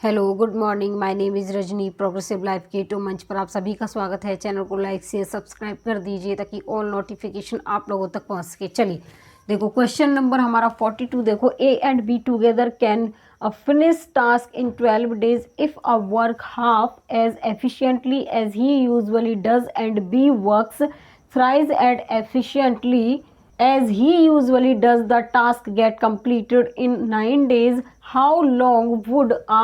Hello good morning, my name is Rajni. Progressive life के to मंच पर आप सभी का स्वागत है। चैनल को लाइक शेयर सब्सक्राइब कर दीजिए ताकि ऑल नोटिफिकेशन आप लोगों तक पहुंच सके। चलिए देखो क्वेश्चन नंबर हमारा 42। देखो A and B together can finish task in 12 days if a work half as efficiently as he usually does and B works thrice as efficiently as he usually does. The task get completed in 9 days. How long would a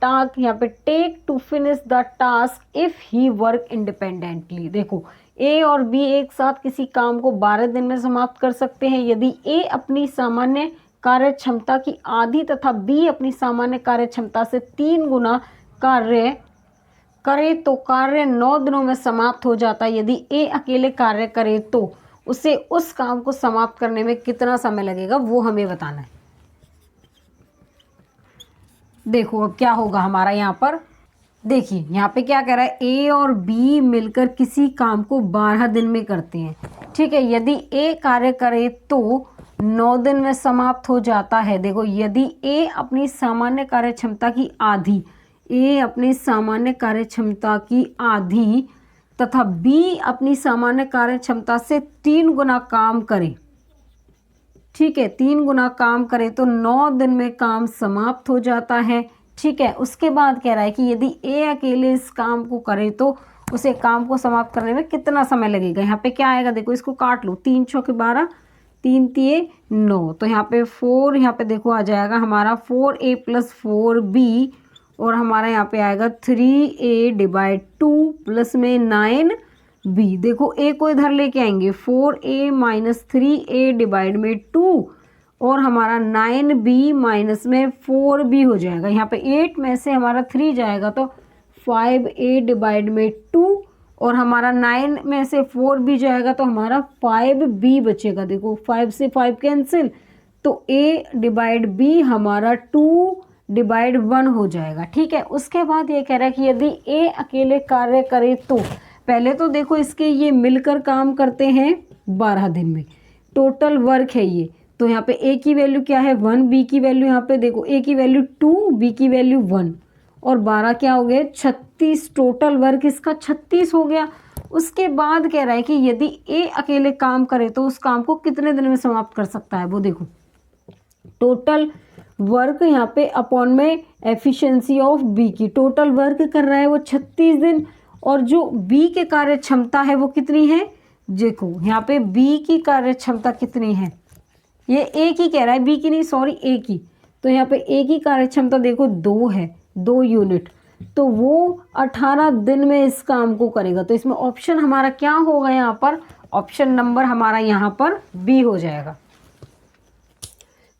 task यहाँ पे take to finish the task if he work independently? देखो ए और B एक साथ किसी काम को 12 दिन में समाप्त कर सकते हैं यदि ए अपनी सामान्य कार्य क्षमता की आधी तथा बी अपनी सामान्य कार्य क्षमता से 3 गुना कार्य करे तो कार्य 9 दिनों में समाप्त हो जाता है। यदि ए अकेले कार्य करे तो उसे उस काम को समाप्त करने में कितना समय लगेगा वो हमें बताना है। देखो अब क्या होगा हमारा यहाँ पर, देखिए यहाँ पे क्या कह रहा है, ए और बी मिलकर किसी काम को 12 दिन में करते हैं। ठीक है, यदि ए कार्य करे तो 9 दिन में समाप्त हो जाता है। देखो यदि ए अपनी सामान्य कार्य क्षमता की आधी, ए अपनी सामान्य कार्य क्षमता की आधी तथा बी अपनी सामान्य कार्य क्षमता से 3 गुना काम करे। ठीक है, 3 गुना काम करे तो 9 दिन में काम समाप्त हो जाता है। ठीक है, उसके बाद कह रहा है कि यदि ए अकेले इस काम को करे तो उसे काम को समाप्त करने में कितना समय लगेगा। यहाँ पे क्या आएगा, देखो इसको काट लो, 3 चौके 12, 3 तिये 9, तो यहाँ पे 4, यहाँ पे देखो आ जाएगा हमारा 4a + 4b और हमारा यहाँ पे आएगा 3a/2 प्लस में 9b। देखो a को इधर लेके आएंगे, 4a - 3a/2 और हमारा 9b माइनस में 4b हो जाएगा। यहाँ पे 8 में से हमारा 3 जाएगा तो 5a/2 और हमारा 9 में से 4b जाएगा तो हमारा 5b बचेगा। देखो 5 से 5 कैंसिल तो a/b हमारा 2/1 हो जाएगा। ठीक है, उसके बाद ये कह रहा है कि यदि ए अकेले कार्य करे तो पहले तो देखो इसके ये मिलकर काम करते हैं 12 दिन में, टोटल वर्क है ये। तो यहाँ पे ए की वैल्यू क्या है 1, बी की वैल्यू यहाँ पे देखो ए की वैल्यू 2, बी की वैल्यू 1 और 12 क्या हो गए 36। टोटल वर्क इसका 36 हो गया। उसके बाद कह रहा है कि यदि ए अकेले काम करे तो उस काम को कितने दिन में समाप्त कर सकता है। वो देखो टोटल वर्क यहाँ पे अपॉन में एफिशिएंसी ऑफ बी की, टोटल वर्क कर रहा है वो 36 दिन और जो बी के कार्य क्षमता है वो कितनी है। देखो यहाँ पे बी की कार्य क्षमता कितनी है, ये ए की कह रहा है, बी की नहीं, सॉरी ए की। तो यहाँ पे ए की कार्य क्षमता देखो 2 है, 2 यूनिट, तो वो 18 दिन में इस काम को करेगा। तो इसमें ऑप्शन हमारा क्या होगा, यहाँ पर ऑप्शन नंबर हमारा यहाँ पर बी हो जाएगा।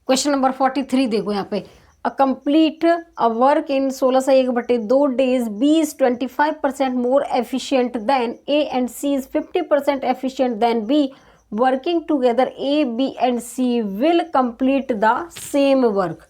क्वेश्चन नंबर 43 देखो यहाँ पे, a complete a work in 16/1/2 days, B is 25% more efficient than A and C is 50% efficient than B. Working together A, B and C will complete the same work.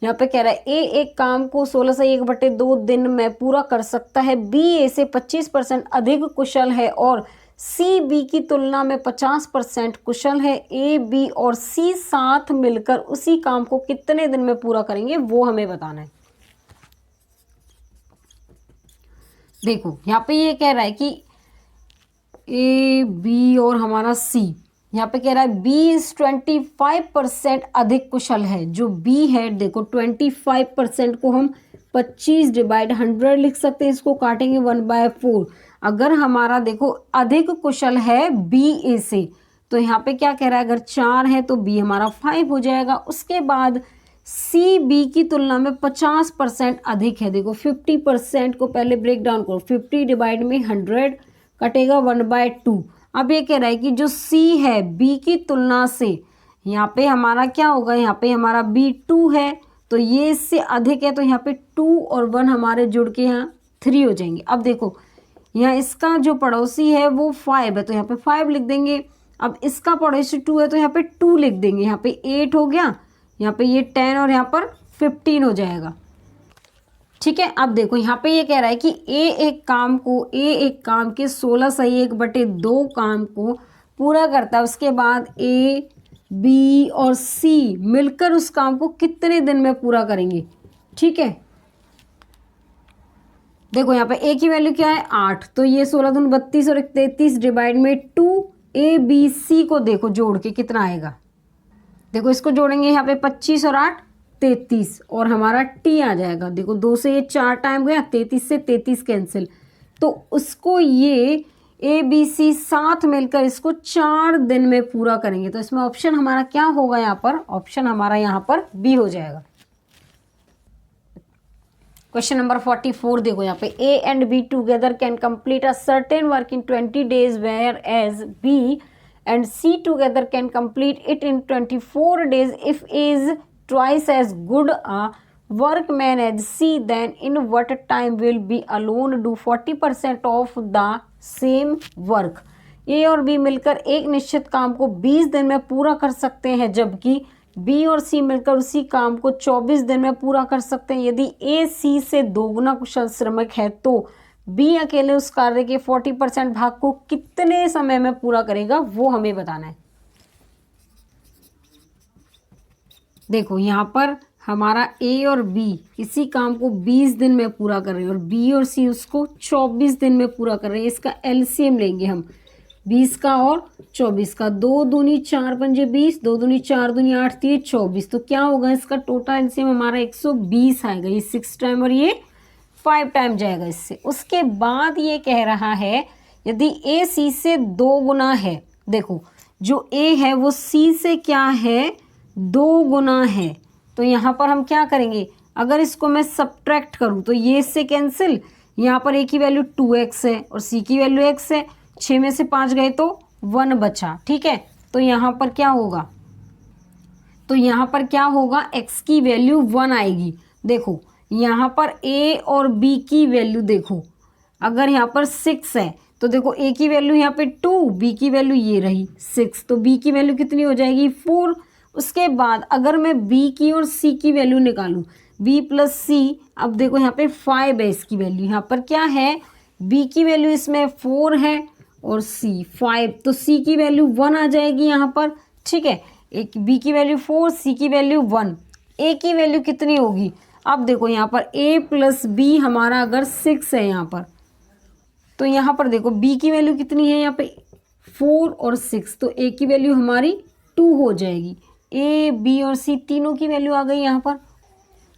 यहाँ पे कह रहा है ए एक काम को 16/1/2 दिन में पूरा कर सकता है, बी ए से 25% अधिक कुशल है और सी बी की तुलना में 50% कुशल है। ए बी और सी साथ मिलकर उसी काम को कितने दिन में पूरा करेंगे वो हमें बताना है। देखो यहाँ पे ये कह रहा है कि ए बी और हमारा सी, यहाँ पे कह रहा है बी इज 25% अधिक कुशल है। जो बी है देखो 25% को हम 25/100 लिख सकते हैं, इसको काटेंगे 1/4। अगर हमारा देखो अधिक कुशल है बी ए से, तो यहाँ पे क्या कह रहा है, अगर 4 है तो बी हमारा 5 हो जाएगा। उसके बाद सी बी की तुलना में 50% अधिक है। देखो 50% को पहले ब्रेक डाउन करो, 50/100 कटेगा 1/2। अब ये कह रहा है कि जो सी है बी की तुलना से, यहाँ पे हमारा क्या होगा, यहाँ पे हमारा बी 2 है तो ये इससे अधिक है, तो यहाँ पे 2 और 1 हमारे जुड़ के यहाँ 3 हो जाएंगे। अब देखो यहाँ इसका जो पड़ोसी है वो 5 है तो यहाँ पे 5 लिख देंगे। अब इसका पड़ोसी 2 है तो यहाँ पे 2 लिख देंगे। यहाँ पे 8 हो गया, यहाँ पे ये 10 और यहाँ पर 15 हो जाएगा। ठीक है, अब देखो यहाँ पे ये कह रहा है कि ए एक काम के 16/1/2 काम को पूरा करता है। उसके बाद ए बी और सी मिलकर उस काम को कितने दिन में पूरा करेंगे। ठीक है, देखो यहाँ पे ए की वैल्यू क्या है 8, तो ये 16 दूनी 32 और 33 डिवाइड में 2, ए बी सी को देखो जोड़ के कितना आएगा। देखो इसको जोड़ेंगे यहाँ पे 25 और 8 33 और हमारा टी आ जाएगा। देखो 2 से ये 4 टाइम गया, 33 से 33 कैंसिल, तो उसको ये ए बी सी साथ मिलकर इसको 4 दिन में पूरा करेंगे। तो इसमें ऑप्शन हमारा क्या होगा, यहाँ पर ऑप्शन हमारा यहाँ पर बी हो जाएगा। क्वेश्चन नंबर 44 देखो यहाँ पे A and B together can complete a certain work in 20 days where as B and C together can complete it in 24 days. If A is twice as good a workman as C, then in what time will B alone do 40% of the same work? A और B मिलकर एक निश्चित काम को 20 दिन में पूरा कर सकते हैं, जबकि B और C मिलकर उसी काम को 24 दिन में पूरा कर सकते हैं। यदि A C से दोगुना कुशल श्रमिक है तो बी अकेले उस कार्य के 40% भाग को कितने समय में पूरा करेगा, वो हमें बताना है। देखो यहाँ पर हमारा ए और बी इसी काम को 20 दिन में पूरा कर रहे हैं और बी और सी उसको 24 दिन में पूरा कर रहे हैं। इसका एलसीएम लेंगे हम 20 का और 24 का, 2 दूनी 4 पंजे 20, 2 दूनी 4 दूनी 8 3 24, तो क्या होगा इसका टोटल एलसीएम हमारा 120 आएगा। ये 6 टाइम और ये 5 टाइम जाएगा इससे। उसके बाद ये कह रहा है यदि ए सी से 2 गुना है, देखो जो ए है वो सी से क्या है 2 गुना है, तो यहाँ पर हम क्या करेंगे, अगर इसको मैं सब्ट्रैक्ट करूँ तो ये इससे कैंसिल, यहाँ पर ए की वैल्यू 2x है और सी की वैल्यू x है, 6 में से 5 गए तो 1 बचा, ठीक है। तो यहाँ पर क्या होगा, तो यहाँ पर क्या होगा x की वैल्यू 1 आएगी। देखो यहाँ पर a और b की वैल्यू देखो, अगर यहाँ पर 6 है तो देखो a की वैल्यू यहाँ पे 2, b की वैल्यू ये रही 6, तो b की वैल्यू कितनी हो जाएगी 4। उसके बाद अगर मैं b की और c की वैल्यू निकालूं, b प्लस c, अब देखो यहाँ पे 5 है इसकी वैल्यू, यहाँ पर क्या है b की वैल्यू इसमें 4 है और c 5, तो c की वैल्यू 1 आ जाएगी यहाँ पर, ठीक है। एक b की वैल्यू 4, c की वैल्यू 1, a की वैल्यू कितनी होगी, अब देखो यहाँ पर a प्लस बी हमारा अगर 6 है यहाँ पर, तो यहाँ पर देखो b की वैल्यू कितनी है यहाँ पे 4 और 6, तो a की वैल्यू हमारी 2 हो जाएगी। a b और c तीनों की वैल्यू आ गई यहाँ पर।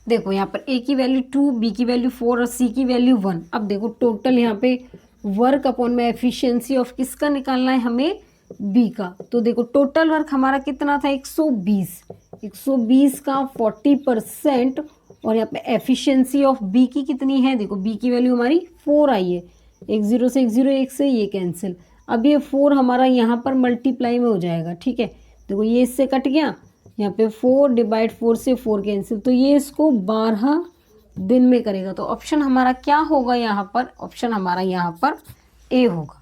देखो यहाँ पर a की वैल्यू 2, b की वैल्यू 4 और c की वैल्यू 1। अब देखो टोटल यहाँ पे वर्क अपॉन में एफिशिएंसी ऑफ किसका निकालना है हमें, b का। तो देखो टोटल वर्क हमारा कितना था 120 का 40%, और यहाँ पे एफिशिएंसी ऑफ बी की कितनी है, देखो बी की वैल्यू हमारी 4 आई है, 1 0 से 1 0 1 से ये कैंसिल, अब ये 4 हमारा यहाँ पर मल्टीप्लाई में हो जाएगा, ठीक है। देखो ये इससे कट गया, यहाँ पे 4 डिवाइड 4 से 4 कैंसिल, तो ये इसको 12 दिन में करेगा। तो ऑप्शन हमारा क्या होगा यहाँ पर, ऑप्शन हमारा यहाँ पर ए होगा।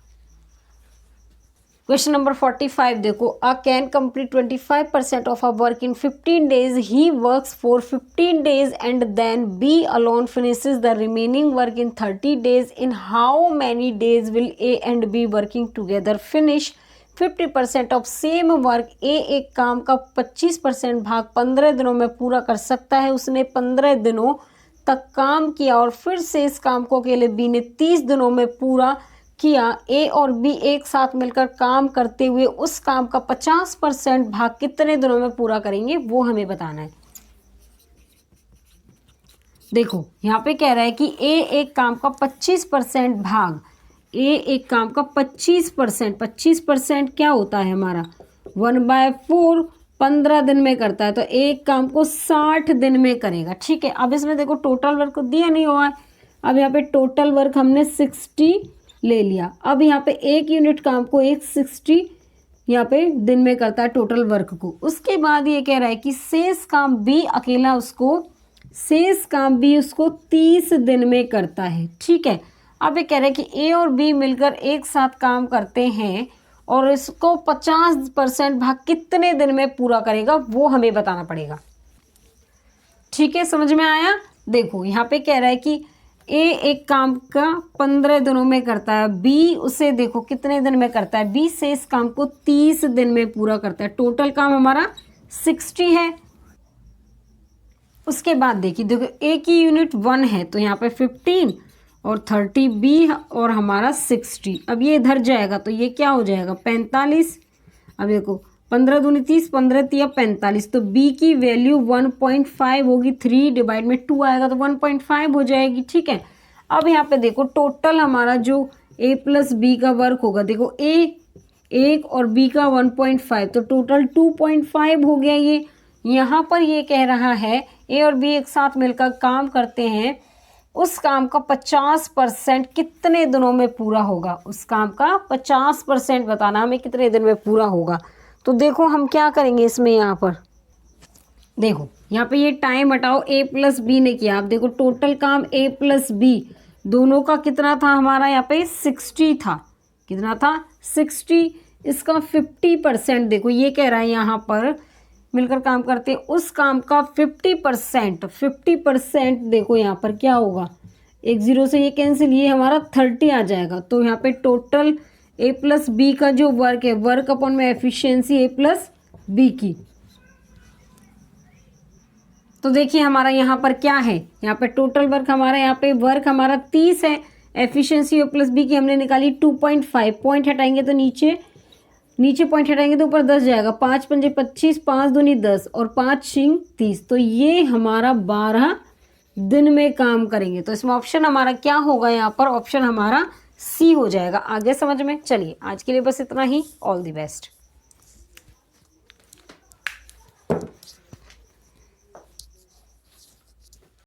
क्वेश्चन नंबर 45 देखो, A can complete 25% of a work in 15 days, he works for 15 days and then B alone finishes the remaining work in 30 days, in how many days will A and B working together finish 50% of same work. A एक काम का 25% भाग 15 दिनों में पूरा कर सकता है, उसने 15 दिनों तक काम किया और फिर से इस काम को अकेले बी ने 30 दिनों में पूरा किया। ए और बी एक साथ मिलकर काम करते हुए उस काम का 50% भाग कितने दिनों में पूरा करेंगे, वो हमें बताना है। देखो यहाँ पे कह रहा है कि ए एक काम का 25% भाग, ए एक काम का 25% क्या होता है हमारा 1/4, 15 दिन में करता है, तो एक काम को 60 दिन में करेगा, ठीक है। अब इसमें देखो टोटल वर्क दिया नहीं हुआ है, अब यहाँ पे टोटल वर्क हमने 60 ले लिया। अब यहाँ पे एक यूनिट काम को 160 यहाँ पे दिन में करता है टोटल वर्क को। उसके बाद ये कह रहा है कि शेष काम बी अकेला उसको 30 दिन में करता है, ठीक है। अब ये कह रहा है कि ए और बी मिलकर एक साथ काम करते हैं और इसको 50% भाग कितने दिन में पूरा करेगा, वो हमें बताना पड़ेगा, ठीक है। समझ में आया। देखो यहाँ पे कह रहा है कि ए एक काम का 15 दिनों में करता है, बी उसे देखो कितने दिन में करता है, बी से इस काम को 30 दिन में पूरा करता है, टोटल काम हमारा 60 है। उसके बाद देखिए, देखो ए की यूनिट 1 है तो यहाँ पे 15 और 30 बी और हमारा 60। अब ये इधर जाएगा तो ये क्या हो जाएगा 45। अब देखो 15 दूनी 30, 15 तिया 45, तो बी की वैल्यू 1.5 होगी। 3 डिवाइड में 2 आएगा तो 1.5 हो जाएगी। ठीक है, अब यहाँ पे देखो टोटल हमारा जो ए प्लस बी का वर्क होगा, देखो ए 1 और बी का 1.5, तो टोटल 2.5 हो गया। ये यहाँ पर ये कह रहा है ए और बी एक साथ मिलकर काम करते हैं, उस काम का 50% कितने दिनों में पूरा होगा। उस काम का 50% बताना हमें कितने दिन में पूरा होगा। तो देखो हम क्या करेंगे इसमें, यहाँ पर देखो यहाँ पे ये टाइम हटाओ, ए प्लस बी ने किया। आप देखो टोटल काम ए प्लस बी दोनों का कितना था, हमारा यहाँ पे 60 था। कितना था 60। इसका 50% देखो ये कह रहा है यहाँ पर मिलकर काम करते हैं, उस काम का 50% देखो यहाँ पर क्या होगा, एक जीरो से ये कैंसिल, ये हमारा 30 आ जाएगा। तो यहाँ पे टोटल ए प्लस बी का जो वर्क है, वर्क अपॉन में एफिशिएंसी ए प्लस बी की। तो देखिए हमारा यहाँ पर क्या है, यहाँ पे टोटल वर्क हमारा, यहाँ पे वर्क हमारा 30 है, एफिशिएंसी ए प्लस बी की हमने निकाली 2.5। पॉइंट हटाएंगे तो नीचे पॉइंट हटाएंगे तो ऊपर 10 जाएगा। 5 पंजे 25, 5 दूनी 10 और 5 छिंग 30, तो ये हमारा 12 दिन में काम करेंगे। तो इसमें ऑप्शन हमारा क्या होगा, यहाँ पर ऑप्शन हमारा सी हो जाएगा। आगे समझ में। चलिए आज के लिए बस इतना ही। All the best.